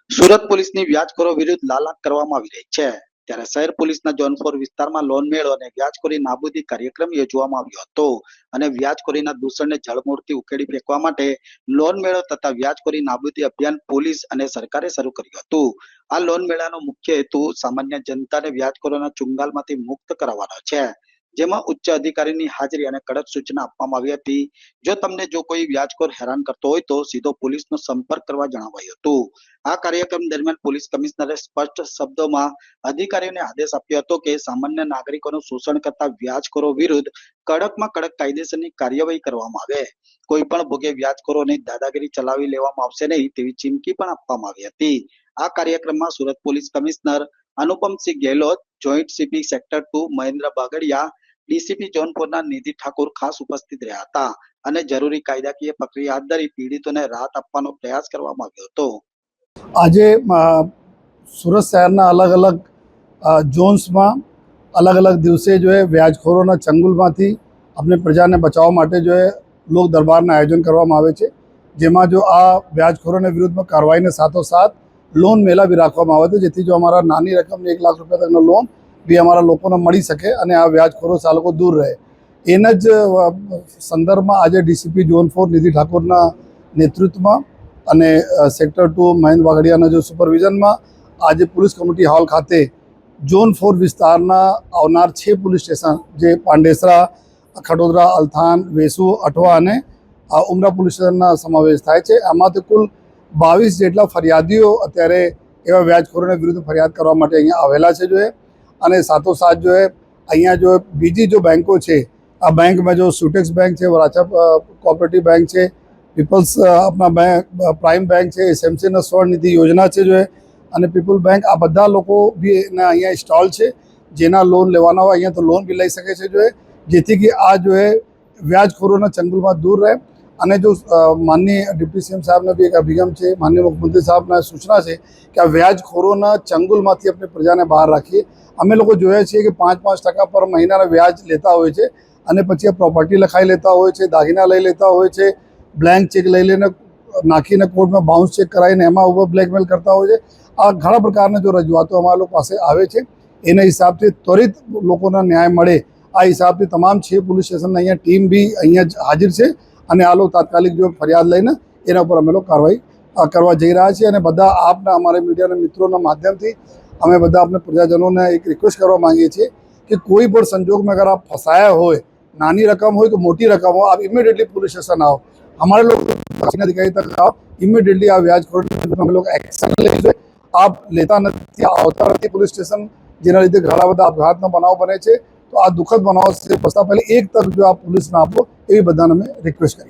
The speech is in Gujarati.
સુરત પોલીસની વ્યાજખોરો વિરુદ્ધ લાલાક કરવામાં આવી રહી છે ત્યારે શહેર પોલીસના ઝોન 4 વિસ્તારમાં લોન મેળો અને વ્યાજખોરી નાબૂદી કાર્યક્રમ યોજવામાં આવ્યો હતો અને વ્યાજખોરીના દૂષણને જળમૂળથી ઉકેલી ફેંકવા માટે લોન મેળો તથા વ્યાજખોરી નાબૂદી અભિયાન પોલીસ અને સરકારે શરૂ કર્યું હતું। આ લોન મેળાનો મુખ્ય હેતુ સામાન્ય જનતાને વ્યાજખોરોના ચુંગાલમાંથી મુક્ત કરાવવાનો છે, જેમાં ઉચ્ચ અધિકારીની હાજરી અને કડક સૂચના આપવામાં આવી હતી। જો તમને જો કોઈ વ્યાજખોર હેરાન કરતો હોય તો સીધો પોલીસનો સંપર્ક કરવા જણાવાયું હતું। આ કાર્યક્રમ દરમિયાન પોલીસ કમિશનરે સ્પષ્ટ શબ્દોમાં અધિકારીઓને આદેશ આપ્યો હતો કે સામાન્ય નાગરિકોનું શોષણ કરતા વ્યાજખોરો વિરુદ્ધ કડકમાં કડક કાયદેસરની કાર્યવાહી કરવામાં આવે। કોઈ પણ ભોગે વ્યાજખોરોની દાદાગીરી ચલાવી લેવામાં આવશે નહીં તેવી ચીમકી પણ આપવામાં આવી હતી। આ કાર્યક્રમમાં Surat police commissioner Anupamsinh Gehlot, joint CP sector 2 Mahendra બાગડિયા, DCP zone 4 ના નિધિ ઠાકોર ખાસ ઉપસ્થિત રહ્યા હતા અને જરૂરી કાયદાકીય પ્રક્રિયા હાથ ધરી પીડિતોને રાહત આપવાનો પ્રયાસ કરવામાં આવ્યો હતો। આજે સુરત શહેરના અલગ અલગ ઝોન્સમાં અલગ અલગ દિવસે जो है વ્યાજખોરોના ચંગુલમાંથી આપણે પ્રજાને બચાવવા માટે जो है લોક દરબારના આયોજન કરવામાં આવે છે, જેમાં જો આ વ્યાજખોરોને વિરુદ્ધમાં કાર્યવાહીને સાથોસાથ લોન મેળા બી રાખવામાં આવે છે, જેથી જો અમારા નાની રકમની 1 લાખ રૂપિયા તકનો લોન બી અમારા લોકોને મળી શકે અને આ વ્યાજખોરો ચાલકો દૂર રહે। એના જ સંદર્ભમાં આજે ડીસીપી ઝોન 4 નિધિ ઠાકોરના નેતૃત્વમાં અને સેક્ટર 2 મહેન્દ્ર બાગડિયાના જો સુપરવિઝનમાં આજે પોલીસ કમિટી હોલ ખાતે ઝોન 4 વિસ્તારના આવનાર 6 પોલીસ સ્ટેશન જે પાંડેસરા, ખડોદરા, અલથાણ, વેસુ, અઠવા અને ઉમરા પોલીસ સ્ટેશનના સમાવેશ થાય છે। આમાંથી કુલ 22 જેટલા ફરિયાદીઓ અત્યારે એવા વ્યાજખોરોને વિરુદ્ધ ફરિયાદ કરવા માટે અહીંયા આવેલા છે જો અને સાથોસાથ જો અહીંયા જો બીજી જો બેંકો છે, આ બેંકમાં જો સુટેક્સ બેંક છે, વરાછા કોઓપરેટિવ બેંક છે, પીપલ્સ अपना बैंक प्राइम बैंक है, एसएमसी ना स्वर्ण निधि योजना है जो है અને પીપલ બેંક આ બધા લોકો બી અહીંયા સ્ટોલ છે, જેના લોન લેવાના હોય અહીંયા તો લોન બી લઈ શકે છે જો જેથી કે આ જો વ્યાજખોરોના ચંગુલમાં દૂર રહે। અને જો માનનીય ડિપ્ટી સીએમ સાહેબને બી એક અભિગમ છે, માનનીય મુખ્યમંત્રી સાહેબના સૂચના છે કે આ વ્યાજખોરોના ચંગુલમાંથી આપણે પ્રજાને બહાર રાખીએ। અમે લોકો જોયા છીએ કે 5-5% પર મહિનાના વ્યાજ લેતા હોય છે અને પછી આ પ્રોપર્ટી લખાઈ લેતા હોય છે, દાગીના લઈ લેતા હોય છે, બ્લેન્ક ચેક લઈ લઈને નાખીને કોર્ટમાં બાઉન્સ ચેક કરાવીને એમાં ઉપર બ્લેકમેલ કરતા હોય છે। આ ઘણા પ્રકારના જો રજૂઆતો અમારા લોકો પાસે આવે છે, એના હિસાબથી ત્વરિત લોકોને ન્યાય મળે આ હિસાબથી તમામ 6 પોલીસ સ્ટેશનના અહીંયા ટીમ બી અહીંયા હાજર છે અને આ લોકો તાત્કાલિક જો ફરિયાદ લઈને એના ઉપર અમે લોકો કાર્યવાહી કરવા જઈ રહ્યા છીએ। અને બધા આપના અમારા મીડિયાના મિત્રોના માધ્યમથી અમે બધા આપણે પ્રજાજનોને એક રિક્વેસ્ટ કરવા માંગીએ છીએ कि कोई भी संजोग में अगर आप फंसाया हो, नानी रकम हो तो मोटी रकम हो, आप इमीडिएटली पुलिस स्टेशन आओ, हमारे लोग अधिकारी तक आओ, इमीडिएटली आप व्याजखोर हम लोग एक्शन ले। आप लेता नहीं आवता नहीं पुलिस स्टेशन, જેના લીધે ઘણા બધા આપઘાતના બનાવ બને છે, તો આ દુઃખદ બનાવ से बचता पहले एक तक जो आप पुलिस ना આપો એવી બધાને અમે રિક્વેસ્ટ કરીએ।